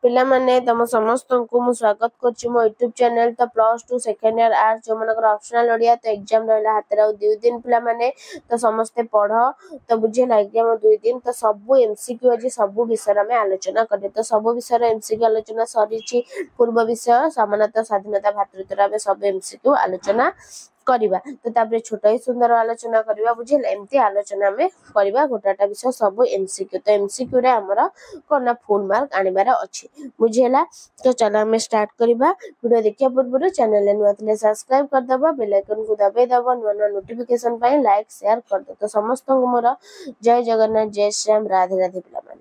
पिला माने तम समस्त को मु स्वागत करछि मो YouTube चैनल तो +2 सेकंड ईयर आर्ट्स जो मनकर ऑप्शनल ओडिया तो एग्जाम रहला हाथ रे 2 दिन पिला माने तो समस्त पढ़ तो बुझे एग्जाम 2 दिन तो सब एमसीक्यू अछि सब विषय में आलोचना करते तो सब विषय एमसीक्यू आलोचना सरीछि पूर्व विषय समानता स्वाधीनता भातृत्व में सब एमसीक्यू आलोचना करिबा तो तापर छोट ही सुंदर आलोचना करिबा बुझिले एमती आलोचना में करिबा गोटाटा विषय सब एमसीक्यू तो एमसीक्यू रे हमरा कोना फुल मार्क आनिबार अछि बुझेला तो चलो हमें स्टार्ट करिबा वीडियो देखिया पूर्व चैनल ने नुआतले सब्सक्राइब कर दबा बेल आइकन को दबाई दबा नुआ नोटिफिकेशन पाई लाइक शेयर कर दो तो समस्त को मोर जय जगन्नाथ जय श्याम राधे राधे पिला माने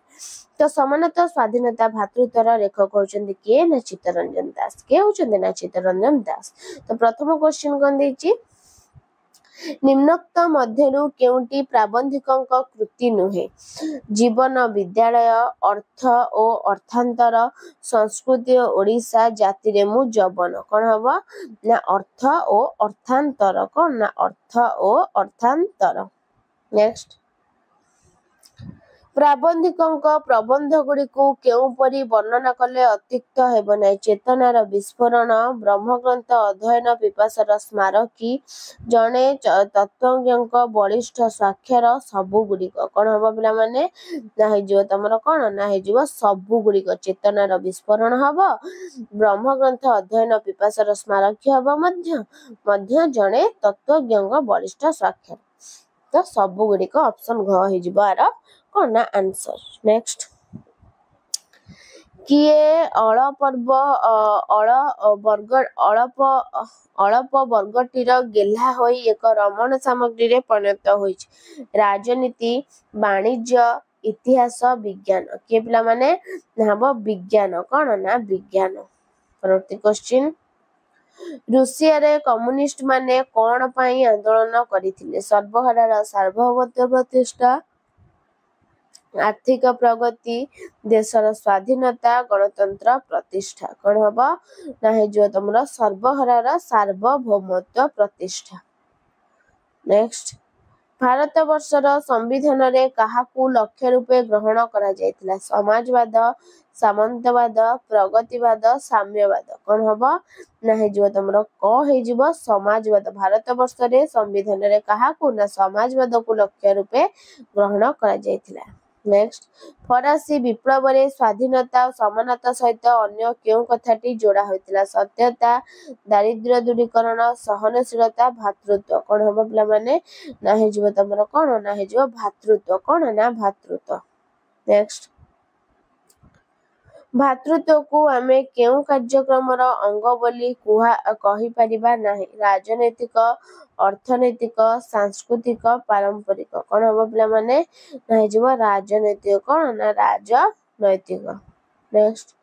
तो समानता स्वाधीनता भातृत्वर लेखक होचंदी के ना चित्तरंजन दास के होचंदी ना चित्तरंजन दास तो प्रथम क्वेश्चन कोन देछि निम्नोक्त मध्यरु केउटी प्राबंधिकंक कृति नुहे जीवन विद्यालय अर्थ ओ अर्थांतर संस्कृति ओडिशा जाति रे मु जवन कोन हबो ना अर्थ ओ अर्थांतर कोन ना अर्थ ओ अर्थांतर नेक्स्ट प्राबंधिकंक प्रबंध गुड़ी को केउ परी वर्णना कले अतिक्त हेब नै चेतनार विस्फोरण ब्रह्मग्रंथ अध्ययन पिपासार स्मारकी जणे तत्वज्ञक बलिष्ठ स्वाक्षर सबु गुड़िक कोन हबो पिला माने ना हे जो तमरो कोन ना हे जो सबु गुड़िक चेतनार विस्फोरण हबो ब्रह्मग्रंथ अध्ययन पिपासार स्मारकी हबो मध्य जणे तत्वज्ञक बलिष्ठ स्वाक्षर तो सबु गुड़िक ऑप्शन घ हे जिवो आरो कोन ना आंसर नेक्स्ट किए अळप वर्गटीर गेल्हा होई एक रमण सामग्री रे परिणत होइछ राजनीति वाणिज्य इतिहास विज्ञान के पिला माने हबो विज्ञान कोन ना विज्ञान परवर्ती क्वेश्चन रूसिया रे कम्युनिस्ट माने कोन पई आंदोलन करिथिले सर्वहारार सार्वभौमत्व प्रतिष्ठा आर्थिक प्रगति देशर स्वाधीनता गणतंत्र प्रतिष्ठा कोन हबो ना हे जो तमरा सर्वहारार सार्वभौमत्व प्रतिष्ठा नेक्स्ट भारत वर्षर संविधान रे काहाकू लक्ष्य रूपे ग्रहण करा जायतिला समाजवाद सामंतवाद प्रगतिवाद साम्यवाद कोन हबो ना हे जो तमरा क हे जिवो समाजवाद भारत वर्ष रे संविधान रे काहाकू ना समाजवाद को लक्ष्य रूपे ग्रहण करा जायतिला नेक्स्ट फरासी विप्लव रे स्वाधीनता और समानता सहित अन्य केउ कथाटी जोड़ा होइतिला सत्यता दारिद्र्य दूरीकरण सहनशीलता भातृत्व कोन हबो पिला माने ना हे जिवो तमरो कोन ना हे जिवो भातृत्व कोन ना भातृत्व नेक्स्ट भातृत्व को आमे केउ कार्यक्रम रो अंग बोली कहि परिबा नाही राजनैतिक अर्थनैतिक सांस्कृतिक पारंपरिक कोन हबो पिला माने नाही जिवो राजनैतिक कोन ना राजनैतिक नेक्स्ट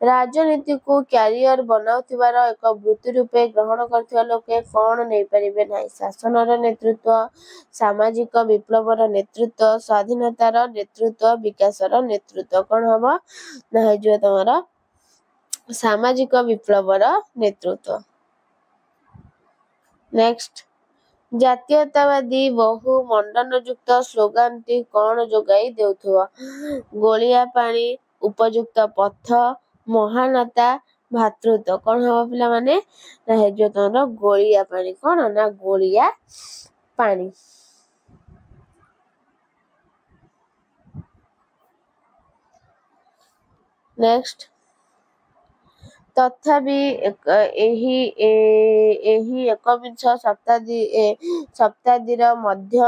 राजनीति को कैरियर बनाउथिबार एक वृत्ति रूपे ग्रहण करथिबा लोके कोन नै परिबे नाही शासनर नेतृत्व सामाजिक विप्लवर नेतृत्व स्वाधीनतार नेतृत्व विकासर नेतृत्व कोन हबो नाही जो तमरा सामाजिक विप्लवर नेतृत्व नेक्स्ट जातीयतावादी बहु मंडन युक्त स्लोगान टी कोन जोगाई देउथुवा गोलिया पानी उपयुक्त पथ महानता भातृत्व कोन हबो पिला माने ना हे जो तमरा गोलिया पानी कोन ना गोलिया पानी नेक्स्ट तथापि एही एकविंश शताब्दीर मध्य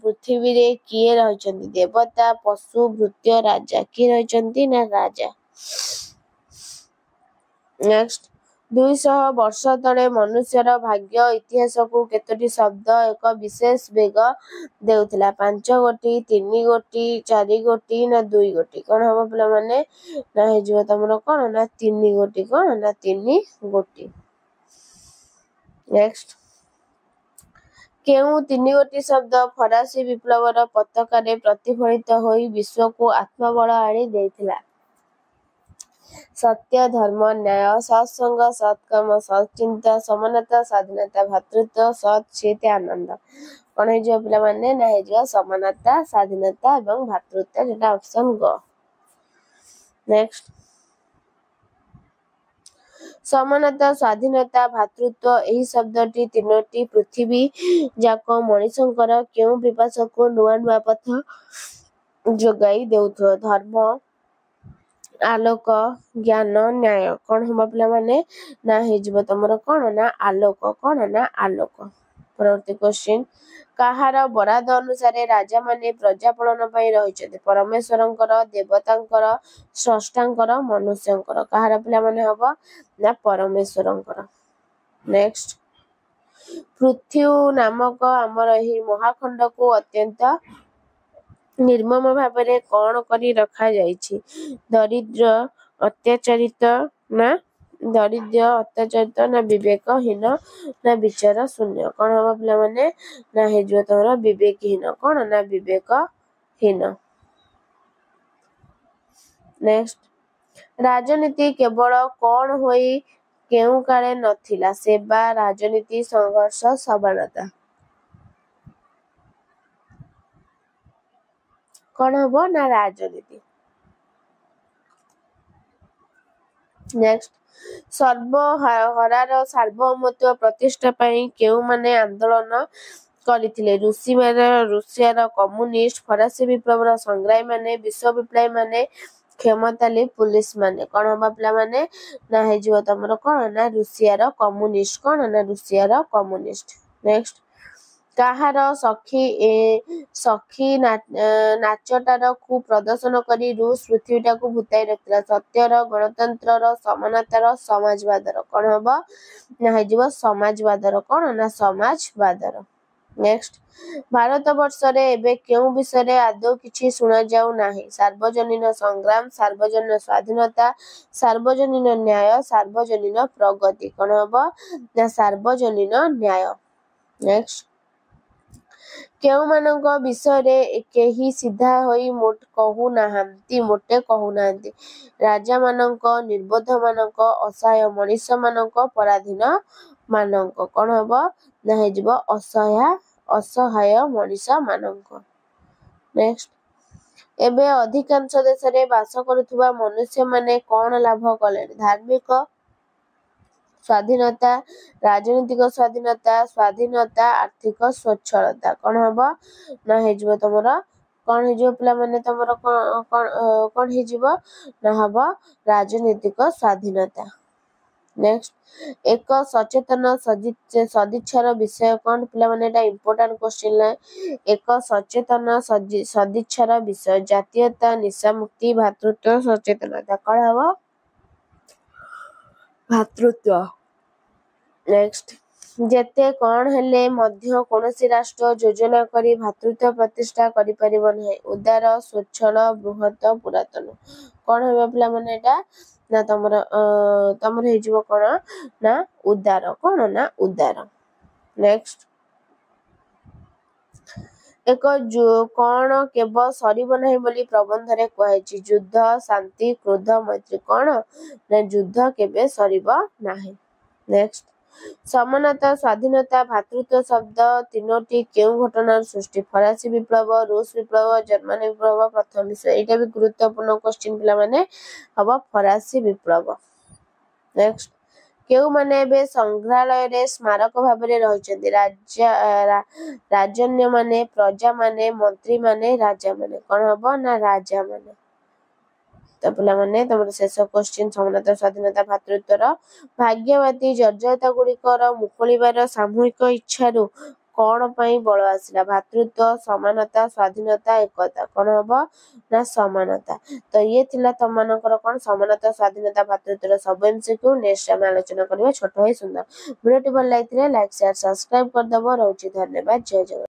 पृथ्वी रे किए रहिचंती देवता पशु भृत्य राजा किए रहिचंती ना राजा नेक्स्ट 200 वर्ष तले मनुष्यर भाग्य इतिहास को केतोटी शब्द एक विशेष वेग देउथिला 5 गोटी 3 गोटी 4 गोटी ना 2 गोटी कोन हबो पिला माने ना हे जो तमरो कोन ना 3 गोटी कोन ना 3 गोटी नेक्स्ट केउ 3 गोटी शब्द फरासी विप्लवर पताका रे प्रतिफलित होई विश्व को आत्मबल आणी देथिला सत्य धर्म न्याय सत्संग सत्कर्म सच्चिंता समानता स्वाधीनता भातृत्व सत्चित आनंद कोन हे जो पिला माने ना हे जो समानता स्वाधीनता एवं भातृत्व जेटा ऑप्शन ग नेक्स्ट समानता स्वाधीनता भातृत्व एही शब्दटी तीनोटी पृथ्वी जाक मनीषंकर केउ विकास को नुआ नुआ पथ जोगाई देउथो धर्म आलोक ज्ञान न्याय कौन हम पिला माने ना हेजिबो तमरो कौन ना आलोक कौन ना आलोक। परवर्ती क्वेश्चन काहार बराद अनुसार राजा माने प्रजा पालन पई रहिछते परमेश्वरंकर देवतांकर स्रष्टांकर मनुष्यंकर काहार पिला माने हबो ना परमेश्वरंकर। नेक्स्ट पृथ्वी नामक आमर ही महाखंड को अत्यंत निर्मम भाବରେ कौन करी रखा जाइछि दरिद्र अत्याचारित ना दरिद्र अत्याचारित ना विवेकहीन ना विचार शून्य कौन हम पिला माने ना हेजो तमरा विवेकहीन कौन ना विवेकहीन। नेक्स्ट राजनीति केवल कौन होई केउ काले नथिला सेवा राजनीति संघर्ष समानता कौन हबो ना राजनीति। नेक्स्ट सर्वहारार सार्वभौमत्व प्रतिष्ठा पई केउ माने आंदोलन କରିଥିଲେ ରୁଷିଆର କମ୍ୟୁନିଷ୍ଟ ଫରାସୀ ବିପ୍ଳବର ସଂଗ୍ରାମୀ ମାନେ ବିଶ୍ୱ ବିପ୍ଳବୀ ମାନେ କ୍ଷମତାଲି ପୁଲିସ ମାନେ କଣ ହବା ପିଲା ମାନେ ନା ହେଇଯିବ ତମର କଣ ନା ରୁଷିଆର କମ୍ୟୁନିଷ୍ଟ କଣ ନା ରୁଷିଆର କମ୍ୟୁନିଷ୍ଟ। ନେକ୍ସଟ କାହାର ସଖୀ ନାଚଟାର କୁ ପ୍ରଦର୍ଶନ କରି ରୁଷ ପୃଥିବୀଟାକୁ ଭୁତାଇ ରଖିଥିଲା ସତ୍ୟର ଗଣତନ୍ତ୍ରର ସମାନତାର ସମାଜବାଦର କଣ ହବ ନା ହେଇଯିବ ସମାଜବାଦର କଣ ନା ସମାଜବାଦର। ନେକ୍ସଟ ଭାରତ ବର୍ଷରେ ଏବେ କେଉଁ ବିଷୟରେ ଆଦୌ କିଛି ଶୁଣା ଯାଉ ନାହିଁ ସାର୍ବଜନୀନ ସଂଗ୍ରାମ ସାର୍ବଜନୀନ ସ୍ୱାଧୀନତା ସାର୍ବଜନୀନ ନ୍ୟାୟ ସାର୍ବଜନୀନ ପ୍ରଗତି କଣ ହବ ନା ସାର୍ବଜନୀନ ନ୍ୟାୟ। ନେକ୍ସଟ କେଉଁମାନଙ୍କ ବିଷୟରେ କେହି ସିଧା ହୋଇ ମୋଟେ କହୁନାହାନ୍ତି ରାଜାମାନଙ୍କ ନିର୍ବୋଧମାନଙ୍କ ଅସହାୟ ମଣିଷମାନଙ୍କ ପରାଧୀନ ମାନଙ୍କ କଣ ହବ ନା ହେଇଯିବ ଅସହାୟ ମଣିଷ ମାନଙ୍କ। ନେକ୍ସଟ ଏବେ ଅଧିକାଂଶ ଦେଶରେ ବାସ କରୁଥିବା ମନୁଷ୍ୟମାନେ କଣ ଲାଭ କଲେଣି ଧାର୍ମିକ ସ୍ୱାଧୀନତା ରାଜନୈତିକ ସ୍ୱାଧୀନତା ଆର୍ଥିକ ସ୍ୱଚ୍ଛଳତା କଣ ହବ ନା ହେଇଯିବ ତମର କଣ ହେଇଯିବ ପିଲାମାନେ ତମର କଣ ହେଇଯିବ ନା ହବ ରାଜନୈତିକ ସ୍ୱାଧୀନତା। ନେକ୍ସଟ ଏକ ସଚେତନ ସଦିଚ୍ଛାର ବିଷୟ କଣ ପିଲାମାନେ ଏଟା ଇମ୍ପୋର୍ଟାଣ୍ଟ କ୍ୱେଶ୍ଚିନ୍ ଏକ ସଚେତନ ସଦିଚ୍ଛାର ବିଷୟ ଜାତୀୟତା ନିଶାମୁକ୍ତି ଭାତୃତ୍ୱ ସଚେତନତା କଣ ହବ ଭାତୃତ୍ୱ। ନେକ୍ସଟ ଯେତେ କଣ ହେଲେ ମଧ୍ୟ କୌଣସି ରାଷ୍ଟ୍ର ଯୋଜନା କରି ଭାତୃତ୍ୱ ପ୍ରତିଷ୍ଠା କରିପାରିବ ନାହିଁ ଉଦାର ସ୍ୱଚ୍ଛଳ ବୃହତ ପୁରାତନ କଣ ହେବ ପିଲାମାନେ ଏଟା ନା ତମର ହେଇଯିବ କଣ ନା ଉଦାର କଣ ନା ଉଦାର। ନେକ୍ସଟ ଏକ କଣ କେବ ସରିବ ନାହିଁ ବୋଲି ପ୍ରବନ୍ଧରେ କୁହାଯାଇଛି ଯୁଦ୍ଧ ଶାନ୍ତି କ୍ରୋଧ ମୈତ୍ରୀ କଣ ନା ଯୁଦ୍ଧ କେବେ ସରିବ ନାହିଁ। ନେକ୍ସଟ ସମାନତା ସ୍ୱାଧୀନତା ଭାତୃତ୍ୱ ଶବ୍ଦ ତିନୋଟି କେଉଁ ଘଟଣାର ସୃଷ୍ଟି ଫରାସୀ ବିପ୍ଳବ ରୁଷ ବିପ୍ଳବ ଜର୍ମାନୀ ବିପ୍ଳବ ପ୍ରଥମ ବିଶ୍ୱ ଏଇଟା ବି ଗୁରୁତ୍ୱପୂର୍ଣ୍ଣ କ୍ୱେଶ୍ଚିନ୍ ପିଲାମାନେ ହବ ଫରାସୀ ବିପ୍ଳବ। ନେକ୍ସଟ କେଉଁମାନେ ଏବେ ସଂଗ୍ରହାଳୟରେ ସ୍ମାରକ ଭାବରେ ରହିଛନ୍ତି ରାଜନ୍ୟମାନେ ପ୍ରଜାମାନେ ମନ୍ତ୍ରୀମାନେ ରାଜାମାନେ କଣ ହବ ନା ରାଜାମାନେ। ତ ପିଲାମାନେ ତମର ଶେଷ କ୍ୱେଶ୍ଚିନ୍ ସମାନତା ସ୍ୱାଧୀନତା ଭାତୃତ୍ୱର ଭାଗ୍ୟବାଦୀ ଜର୍ଜରତା ଗୁଡ଼ିକର ମୁକୁଳିବାର ସାମୂହିକ ଇଚ୍ଛାରୁ କଣ ପାଇଁ ବଳ ଆସିଲା ଭାତୃତ୍ୱ ସମାନତା ସ୍ୱାଧୀନତା ଏକତା କଣ ହବ ନା ସମାନତା। ତ ଇଏ ଥିଲା ତମମାନଙ୍କର କଣ ସମାନତା ସ୍ୱାଧୀନତା ଭାତୃତ୍ୱର ସବୁ MCQ ନେକ୍ସଟ ଆମେ ଆଲୋଚନା କରିବା ଛୋଟ ହେଇ ସୁନ୍ଦର। ଭିଡ଼ିଓଟି ଭଲ ଲାଗିଥିଲେ ଲାଇକ୍ ସେୟାର ସବସ୍କ୍ରାଇବ କରିଦବ ରହୁଛି ଧନ୍ୟବାଦ ଜୟ ଜଗନ୍ନାଥ।